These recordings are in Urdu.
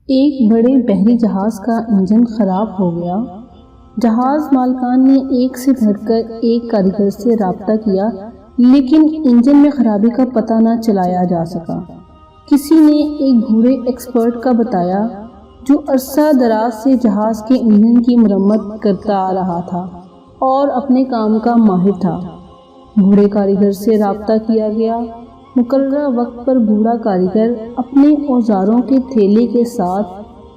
ایک بڑے بحری جہاز کا انجن خراب ہو گیا۔ جہاز مالکان نے ایک سے بڑھ کر ایک کاریگر سے رابطہ کیا، لیکن انجن میں خرابی کا پتہ نہ چلایا جا سکا۔ کسی نے ایک بوڑھے ایکسپرٹ کا بتایا جو عرصہ دراز سے جہاز کے انجن کی مرمت کرتا آ رہا تھا اور اپنے کام کا ماہر تھا۔ بوڑھے کاریگر سے رابطہ کیا گیا۔ مقررہ وقت پر بوڑھا کاریگر اپنے اوزاروں کے تھیلے کے ساتھ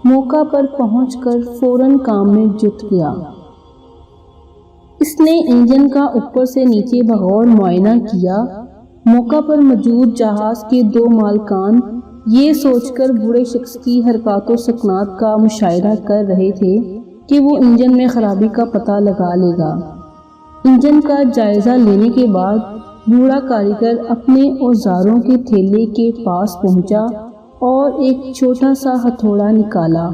موقع پر پہنچ کر فوراً کام میں جٹ گیا۔ اس نے انجن کا اوپر سے نیچے بغور معائنہ کیا۔ موقع پر موجود جہاز کے دو مالکان یہ سوچ کر بوڑھے شخص کی حرکات و سکنات کا مشاہدہ کر رہے تھے کہ وہ انجن میں خرابی کا پتہ لگا لے گا۔ انجن کا جائزہ لینے کے بعد بوڑھا کاریگر اپنے اوزاروں کے تھیلے کے پاس پہنچا اور ایک چھوٹا سا ہتھوڑا نکالا۔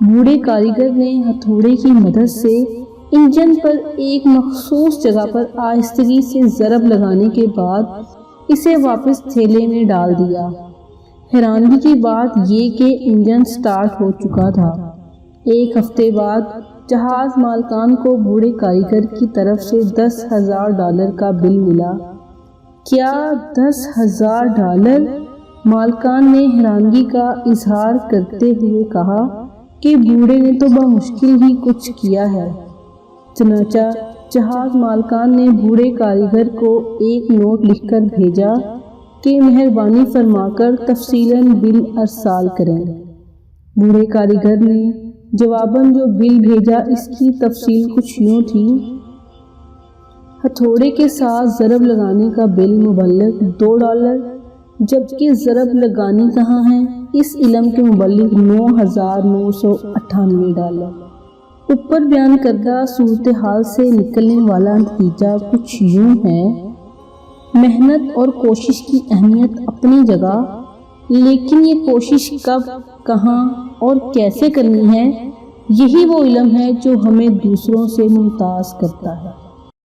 بوڑھے کاریگر نے ہتھوڑے کی مدد سے انجن پر ایک مخصوص جگہ پر آہستگی سے ضرب لگانے کے بعد اسے واپس تھیلے میں ڈال دیا۔ حیرانگی کی بات یہ کہ انجن سٹارٹ ہو چکا تھا۔ ایک ہفتے بعد جہاز مالکان کو بوڑھے کاریگر کی طرف سے $10,000 کا بل ملا۔ کیا $10,000؟ مالکان نے حیرانگی کا اظہار کرتے ہوئے کہا کہ بوڑھے نے تو بمشکل ہی کچھ کیا ہے۔ چنانچہ جہاز مالکان نے بوڑھے کاریگر کو ایک نوٹ لکھ کر بھیجا کہ مہربانی فرما کر تفصیلاً بل ارسال کریں۔ بوڑھے کاریگر نے جواباً جو بل بھیجا اس کی تفصیل کچھ یوں تھی: ہتھوڑے کے ساتھ ضرب لگانے کا بل مبلغ $2، جبکہ ضرب لگانی کہاں ہے اس علم کے مبلغ $9,998۔ اوپر بیان کردہ صورتحال سے نکلنے والا نتیجہ کچھ یوں ہے: محنت اور کوشش کی اہمیت اپنی جگہ، لیکن یہ کوشش کب، کہاں اور کیسے کرنی ہے، یہی وہ علم ہے جو ہمیں دوسروں سے ممتاز کرتا ہے۔